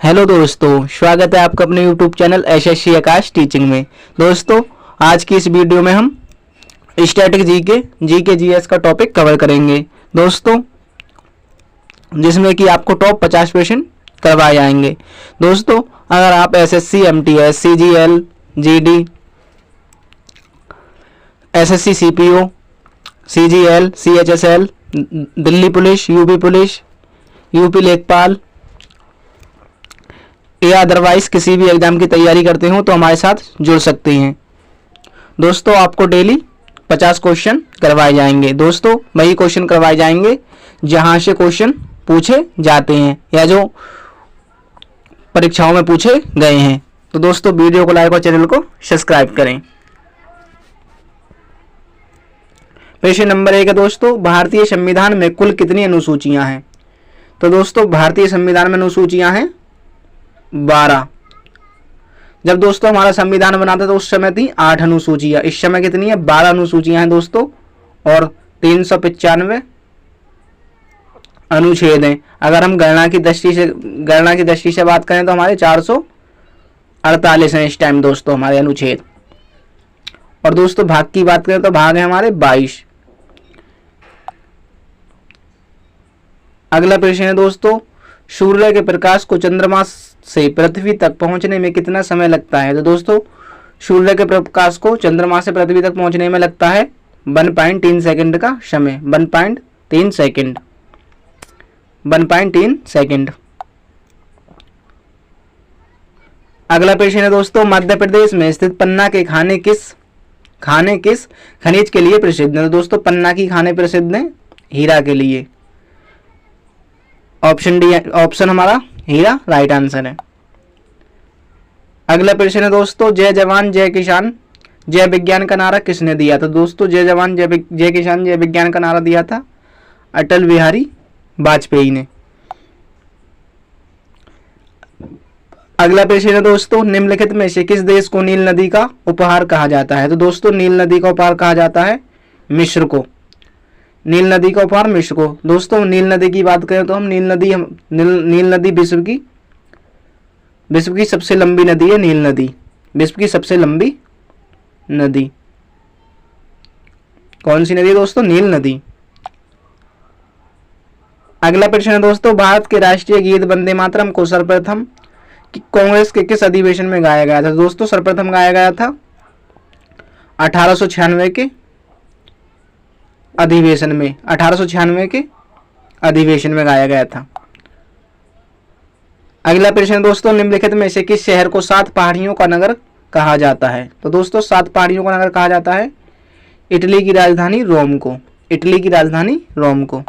Hello दोस्तों, स्वागत है आपका अपने यूट्यूब चैनल एसएससी आकाश टीचिंग में। दोस्तों, आज की इस वीडियो में हम स्टैटिक जीके जीएस का टॉपिक कवर करेंगे दोस्तों, जिसमें कि आपको टॉप 50% करवाए जाएंगे। दोस्तों, अगर आप SSC MTS CGL GD SSC CPO CGL CHSL Delhi police UP लेखपाल या अदरवाइज किसी भी एग्जाम की तैयारी करते हो तो हमारे साथ जुड़ सकते हैं। दोस्तों, आपको डेली 50 क्वेश्चन करवाए जाएंगे। दोस्तों, वही क्वेश्चन करवाए जाएंगे जहां से क्वेश्चन पूछे जाते हैं या जो परीक्षाओं में पूछे गए हैं। तो दोस्तों, वीडियो को लाइक और चैनल को सब्सक्राइब करें। प्रश्न नंबर 1 है दोस्तों, भारतीय संविधान में कुल कितनी अनुसूचियां हैं? तो दोस्तों, भारतीय संविधान में अनुसूचियां हैं 12। जब दोस्तों हमारा संविधान बना था तो उस समय थी 8 अनुसूचियां। इस समय कितनी है? 12 अनुसूचियां हैं दोस्तों, और 395 अनुच्छेद हैं। अगर हम गणना की दृष्टि से बात करें तो हमारे 448 हैं इस टाइम दोस्तों हमारे अनुच्छेद। और दोस्तों भाग की बात करें तो भाग है हमारे 22। अगला प्रश्न है दोस्तों, सूर्य के प्रकाश को चंद्रमा से पृथ्वी तक पहुंचने में कितना समय लगता है? तो दोस्तों, सूर्य के प्रकाश को चंद्रमा से पृथ्वी तक पहुंचने में लगता है 1.3 सेकंड का समय। 1.3 सेकंड 1.3 सेकंड। अगला प्रश्न है दोस्तों, मध्य प्रदेश में स्थित पन्ना के खाने किस खनिज के लिए प्रसिद्ध है? तो दोस्तों, पन्ना की खाने प्रसिद्ध है हीरा के लिए। ऑप्शन डी, ऑप्शन हमारा हीरा राइट आंसर है। अगला प्रश्न है दोस्तों, जय जवान जय किसान जय विज्ञान का नारा किसने दिया? तो दोस्तों, जय जवान जय किसान जय विज्ञान का नारा दिया था अटल बिहारी वाजपेयी ने। अगला प्रश्न है दोस्तों, निम्नलिखित में से किस देश को नील नदी का उपहार कहा जाता है? तो दोस्तों, नील नदी का उपहार कहा जाता है मिस्र को। नील नदी का उपहार मिस्र को। दोस्तों, नील नदी की बात करें तो हम नील नदी विश्व की सबसे लंबी नदी है। नील नदी विश्व की सबसे लंबी नदी कौन सी नदी है दोस्तों? नील नदी। अगला प्रश्न है दोस्तों, भारत के राष्ट्रीय गीत वंदे मातरम को सर्वप्रथम कांग्रेस के किस अधिवेशन में गाया गया था? दोस्तों, सर्वप्रथम गाया गया था 1896 के अधिवेशन में। 1896 के अधिवेशन में गाया गया था। अगला प्रश्न दोस्तों, निम्नलिखित में से किस शहर को 7 पहाड़ियों का नगर कहा जाता है? तो दोस्तों, 7 पहाड़ियों का नगर कहा जाता है इटली की राजधानी रोम को। इटली की राजधानी रोम को।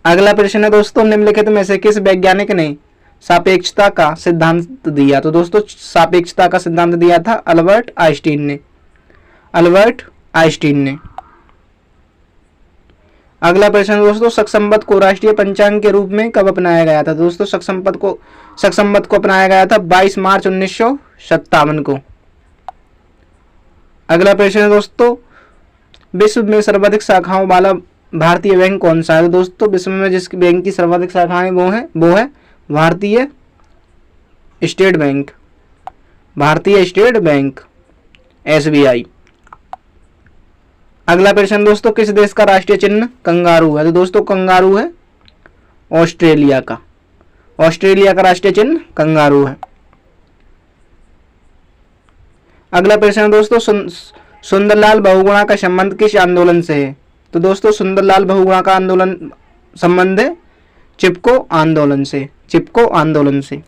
अगला प्रश्न है दोस्तों, निम्नलिखित में से किस वैज्ञानिक ने सापेक्षता का सिद्धांत दिया? तो दोस्तों, सापेक्षता का सिद्धांत दिया था अल्बर्ट आइंस्टीन ने। अगला प्रश्न दोस्तों, शक को राष्ट्रीय पंचांग के रूप में कब अपनाया गया था? दोस्तों, शक को अपनाया गया था 22 मार्च 1957 को। अगला प्रश्न है दोस्तों, विश्व में सर्वाधिक शाखाओं वाला भारतीय बैंक कौन सा है? तो दोस्तों, विश्व में जिस बैंक की सर्वाधिक शाखाएं वो है भारतीय स्टेट बैंक SBI। अगला प्रश्न दोस्तों, किस देश का राष्ट्रीय चिन्ह कंगारू है? तो दोस्तों, कंगारू है ऑस्ट्रेलिया का राष्ट्रीय चिन्ह कंगारू है। अगला प्रश्न दोस्तों, सुंदरलाल बहुगुणा का संबंध किस आंदोलन से है? तो दोस्तों, सुंदरलाल बहुगुणा का आंदोलन संबंध है चिपको आंदोलन से।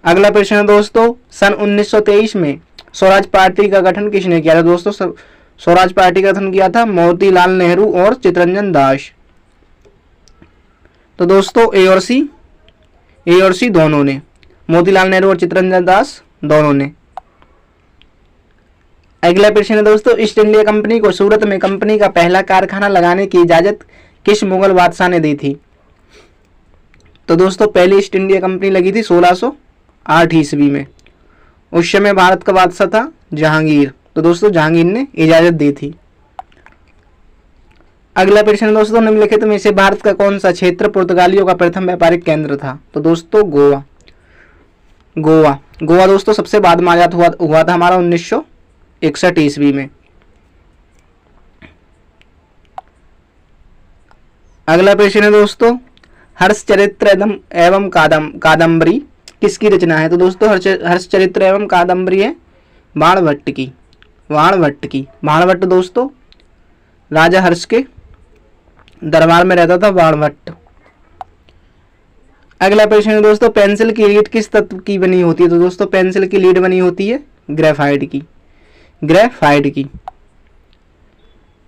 अगला प्रश्न दोस्तों, सन 1923 में स्वराज पार्टी का गठन किसने किया था? दोस्तों, स्वराज पार्टी का गठन किया था मोतीलाल नेहरू और चित्तरंजन दास। तो दोस्तों, ए और सी दोनों ने, मोतीलाल नेहरू और चित्तरंजन दास दोनों ने। अगला प्रश्न है दोस्तों, ईस्ट इंडिया कंपनी को सूरत में कंपनी का पहला कारखाना लगाने की इजाजत किस मुगल बादशाह ने दी थी? तो दोस्तों, पहली ईस्ट इंडिया कंपनी लगी थी 1608 ईस्वी में। उस समय भारत का बादशाह था जहांगीर। तो दोस्तों, जहांगीर ने इजाजत दी थी। अगला प्रश्न दोस्तों, निम्नलिखित में से भारत का कौन सा क्षेत्र पुर्तगालियों का प्रथम व्यापारिक केंद्र था? तो दोस्तों गोवा। गोवा दोस्तों सबसे बाद में आजाद हुआ था हमारा 1961 ईस्वी में। अगला प्रश्न है दोस्तों, हर्षचरित्र एवं कादम्बरी किसकी रचना है? तो दोस्तों हर्षचरित्र एवं कादम्बरी है बाणभट्ट की। बाणभट्ट दोस्तों राजा हर्ष के दरबार में रहता था बाणभट्ट। अगला प्रश्न है दोस्तों, पेंसिल की लीड किस तत्व की बनी होती है? तो दोस्तों पेंसिल की लीड बनी होती है ग्रेफाइट की।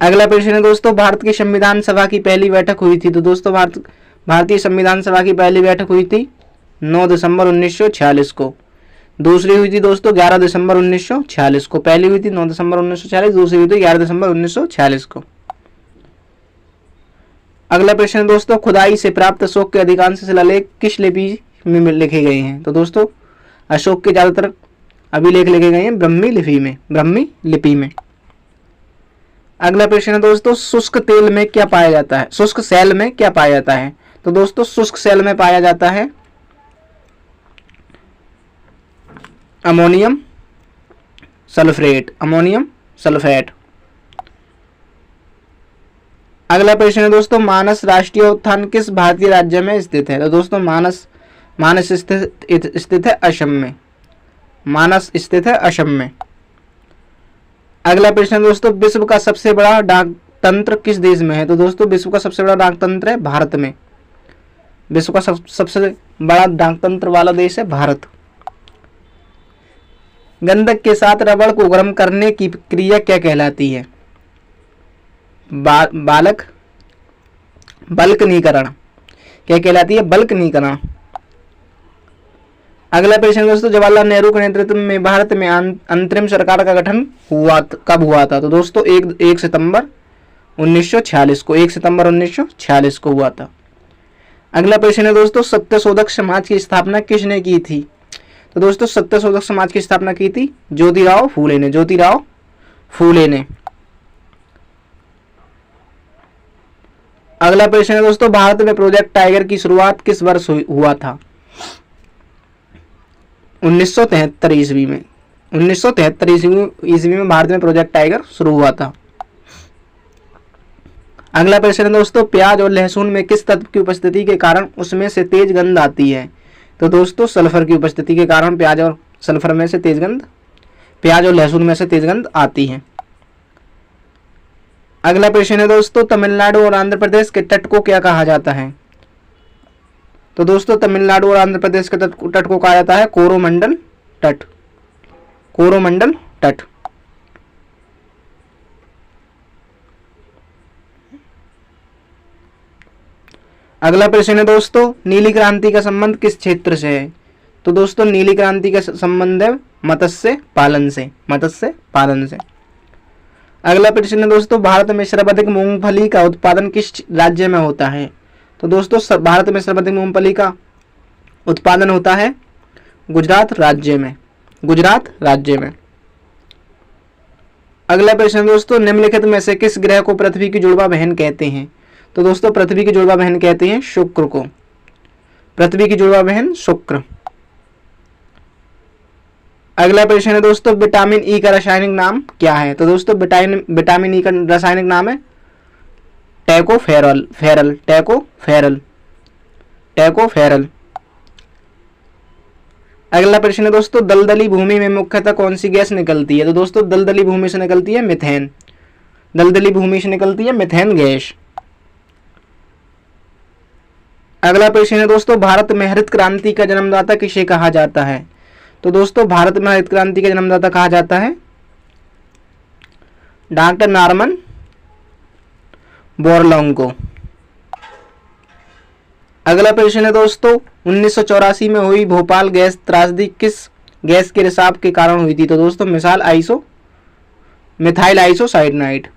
अगला प्रश्न है दोस्तों, भारत की संविधान सभा की पहली बैठक हुई थी? तो दोस्तों भारतीय संविधान सभा की पहली बैठक हुई थी 9 दिसंबर 1946 को। दूसरी हुई थी दोस्तों 11 दिसंबर 1946 को। पहली हुई थी 9 दिसंबर 1946, दूसरी हुई थी 11 दिसंबर 1946 को। अगला प्रश्न दोस्तों, खुदाई से प्राप्त अशोक के अधिकांश शिलालेख किस लिपि में लिखे गए हैं? तो दोस्तों अशोक के ज्यादातर अभिलेख लिखे गए हैं ब्राह्मी लिपि में। अगला प्रश्न है दोस्तों, शुष्क तेल में क्या पाया जाता है? शुष्क सेल में क्या पाया जाता है? तो दोस्तों शुष्क सेल में पाया जाता है अमोनियम सल्फेट। अगला प्रश्न है दोस्तों, मानस राष्ट्रीय उद्यान किस भारतीय राज्य में स्थित है? तो दोस्तों मानस स्थित है असम में। अगला प्रश्न दोस्तों, विश्व का सबसे बड़ा डाक तंत्र किस देश में है? तो दोस्तों विश्व का सबसे बड़ा डाक तंत्र है भारत में। विश्व का सबसे बड़ा डाक तंत्र वाला देश है भारत। गंधक के साथ रबड़ को गर्म करने की क्रिया क्या कहलाती है? बल्कनीकरण। क्या कहलाती है? बल्कनीकरण। अगला प्रश्न दोस्तों, जवाहरलाल नेहरू के नेतृत्व में भारत में अंतरिम सरकार का गठन कब हुआ था? तो दोस्तों 1 सितंबर 1946 को हुआ था। अगला प्रश्न है दोस्तों, सत्यशोधक समाज की स्थापना किसने की थी? तो दोस्तों सत्यशोधक समाज की स्थापना की थी ज्योतिराव फूले ने। अगला प्रश्न है दोस्तों, भारत में प्रोजेक्ट टाइगर की शुरुआत किस वर्ष हुआ था? 1973 ईस्वी में। 1973 ईस्वी में भारत में प्रोजेक्ट टाइगर शुरू हुआ था। अगला प्रश्न है दोस्तों, प्याज और लहसुन में किस तत्व की उपस्थिति के कारण उसमें से तेज गंध आती है? तो दोस्तों सल्फर की उपस्थिति के कारण प्याज और लहसुन में से तेज गंध आती है। अगला प्रश्न है दोस्तों, तमिलनाडु और आंध्र प्रदेश के तट को क्या कहा जाता है? तो दोस्तों तमिलनाडु और आंध्र प्रदेश के तट को कहा जाता है कोरोमंडल तट। अगला प्रश्न है दोस्तों, नीली क्रांति का संबंध किस क्षेत्र से है? तो दोस्तों नीली क्रांति का संबंध है मत्स्य पालन से। अगला प्रश्न है दोस्तों, भारत में सर्वाधिक मूंगफली का उत्पादन किस राज्य में होता है? तो दोस्तों भारत में सर्वाधिक मूंगफली का उत्पादन होता है गुजरात राज्य में। अगला प्रश्न दोस्तों, निम्नलिखित में से किस ग्रह को पृथ्वी की जुड़वा बहन कहते हैं? तो दोस्तों पृथ्वी की जुड़वा बहन कहते हैं शुक्र को। शुक्र। अगला प्रश्न है दोस्तों, विटामिन ई का रासायनिक नाम क्या है? तो दोस्तों विटामिन ई का रासायनिक नाम है टैकोफेरल। अगला प्रश्न है दोस्तों, दलदली भूमि में मुख्यतः कौन सी गैस निकलती है? तो दोस्तों दलदली भूमि से निकलती है मीथेन गैस। अगला प्रश्न है दोस्तों, भारत में हरित क्रांति का जन्मदाता किसे कहा जाता है? तो दोस्तों भारत में हरित क्रांति का जन्मदाता कहा जाता है डॉक्टर नॉर्मन बोरलॉन्ग को। अगला प्रश्न है दोस्तों, 1984 में हुई भोपाल गैस त्रासदी किस गैस के रिसाव के कारण हुई थी? तो दोस्तों मिथाइल आइसोसाइनेट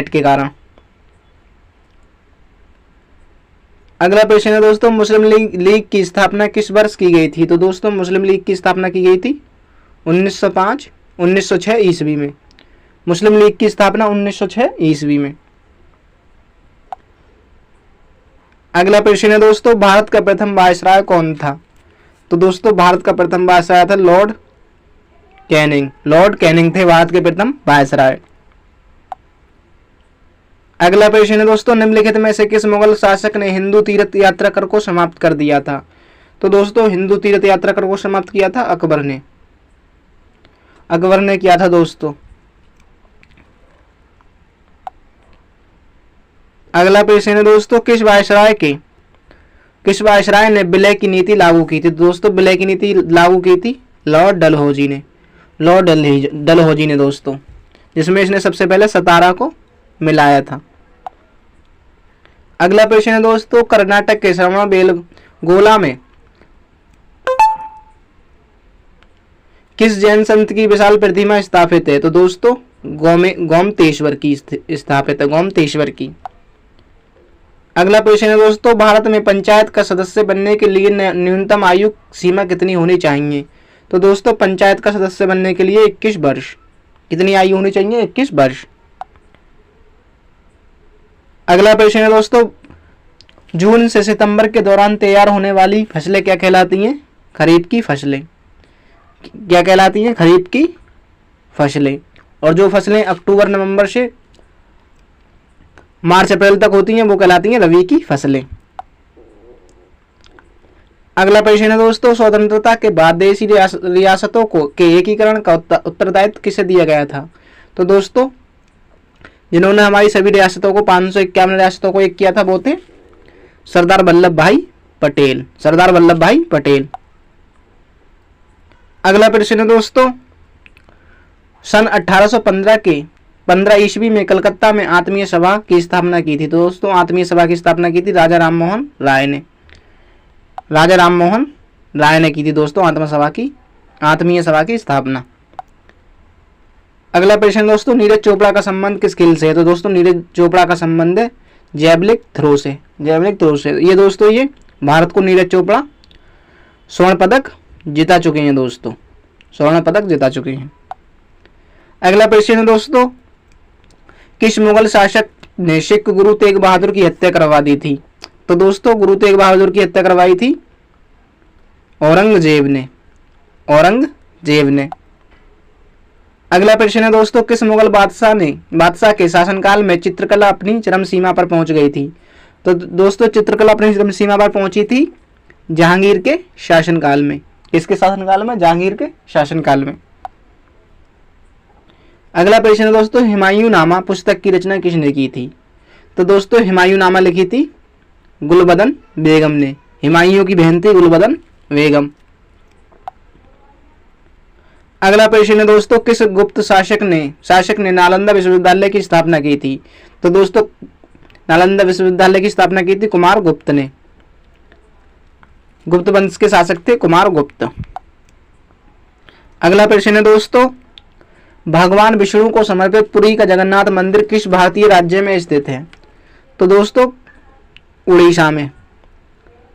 के कारण। अगला प्रश्न है दोस्तों, मुस्लिम लीग की स्थापना किस वर्ष की गई थी? तो दोस्तों मुस्लिम लीग की स्थापना की गई थी 1906 ईस्वी में। मुस्लिम लीग की स्थापना 1906 ईस्वी में। अगला प्रश्न है दोस्तों, भारत का प्रथम वायसराय कौन था? तो दोस्तों भारत का प्रथम वायसराय था लॉर्ड कैनिंग। लॉर्ड कैनिंग थे भारत के प्रथम वायसराय। अगला प्रश्न है दोस्तों, निम्नलिखित में से किस मुगल शासक ने हिंदू तीर्थ यात्रा कर को समाप्त कर दिया था? तो दोस्तों हिंदू तीर्थ यात्रा कर को समाप्त किया था अकबर ने। अकबर ने किया था दोस्तों। अगला प्रश्न है दोस्तों, किस वायसराय ने विलय की नीति लागू की थी? दोस्तों विलय की नीति लागू की थी लॉर्ड डलहौजी ने। लॉर्ड डलहौजी ने दोस्तों, जिसमें इसने सबसे पहले सतारा को मिलाया था। अगला प्रश्न है दोस्तों, कर्नाटक के श्रवणबेलगोला में किस जैन संत की विशाल प्रतिमा स्थापित है? तो दोस्तों गोमतेश्वर की स्थापित है, गोमतेश्वर की। अगला प्रश्न है दोस्तों, भारत में पंचायत का सदस्य बनने के लिए न्यूनतम आयु सीमा कितनी होनी चाहिए? तो दोस्तों पंचायत का सदस्य बनने के लिए 21 वर्ष। कितनी आयु होनी चाहिए? 21 वर्ष। अगला प्रश्न है दोस्तों, जून से सितंबर के दौरान तैयार होने वाली फसलें क्या कहलाती हैं? खरीफ की फसलें। क्या कहलाती हैं? खरीफ की फसलें। और जो फसलें अक्टूबर नवंबर से मार्च अप्रैल तक होती हैं वो कहलाती हैं रबी की फसलें। अगला प्रश्न है दोस्तों, स्वतंत्रता के बाद देशी रियासतों को के एकीकरण का उत्तरदायित्व किसे दिया गया था? तो दोस्तों जिन्होंने हमारी सभी रियासतों को 551 रियासतों को एक किया था वो थे सरदार वल्लभ भाई पटेल। सरदार वल्लभ भाई पटेल। अगला प्रश्न है दोस्तों, सन 1815 के 15 ईस्वी में कलकत्ता में आत्मीय सभा की स्थापना की थी। तो दोस्तों आत्मीय सभा की स्थापना की थी राजा राम मोहन राय ने। राजा राम मोहन राय ने की थी दोस्तों आत्मीय सभा की स्थापना। अगला प्रश्न दोस्तों, नीरज चोपड़ा का संबंध किस खेल से है? तो दोस्तों नीरज चोपड़ा का संबंध है जैवलिन थ्रो से। जैवलिन थ्रो से ये दोस्तों ये भारत को नीरज चोपड़ा स्वर्ण पदक जिता चुके हैं दोस्तों, स्वर्ण पदक जिता चुके हैं। अगला प्रश्न है दोस्तों, किस मुगल शासक ने सिख गुरु तेग बहादुर की हत्या करवा दी थी? तो दोस्तों गुरु तेग बहादुर की हत्या करवाई थी औरंगजेब ने। अगला प्रश्न है दोस्तों, किस मुगल बादशाह के शासनकाल में चित्रकला अपनी चरम सीमा पर पहुंच गई थी? तो दोस्तों चित्रकला अपनी चरम सीमा पर पहुंची थी जहांगीर के शासनकाल में। किसके शासनकाल में? जहांगीर के शासनकाल में। अगला प्रश्न है दोस्तों, हुमायूंनामा पुस्तक की रचना किसने की थी? तो दोस्तों हुमायूंनामा लिखी थी गुलबदन बेगम ने। हुमायूं की बहन थी गुलबदन बेगम। अगला प्रश्न है दोस्तों, किस गुप्त शासक ने नालंदा विश्वविद्यालय की स्थापना की थी? तो दोस्तों नालंदा विश्वविद्यालय की स्थापना की थी कुमार गुप्त ने। गुप्त वंश के शासक थे कुमार गुप्त। अगला प्रश्न है दोस्तों, भगवान विष्णु को समर्पित पुरी का जगन्नाथ मंदिर किस भारतीय राज्य में स्थित है? तो दोस्तों उड़ीसा में।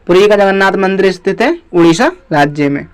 पुरी का जगन्नाथ मंदिर स्थित है उड़ीसा राज्य में।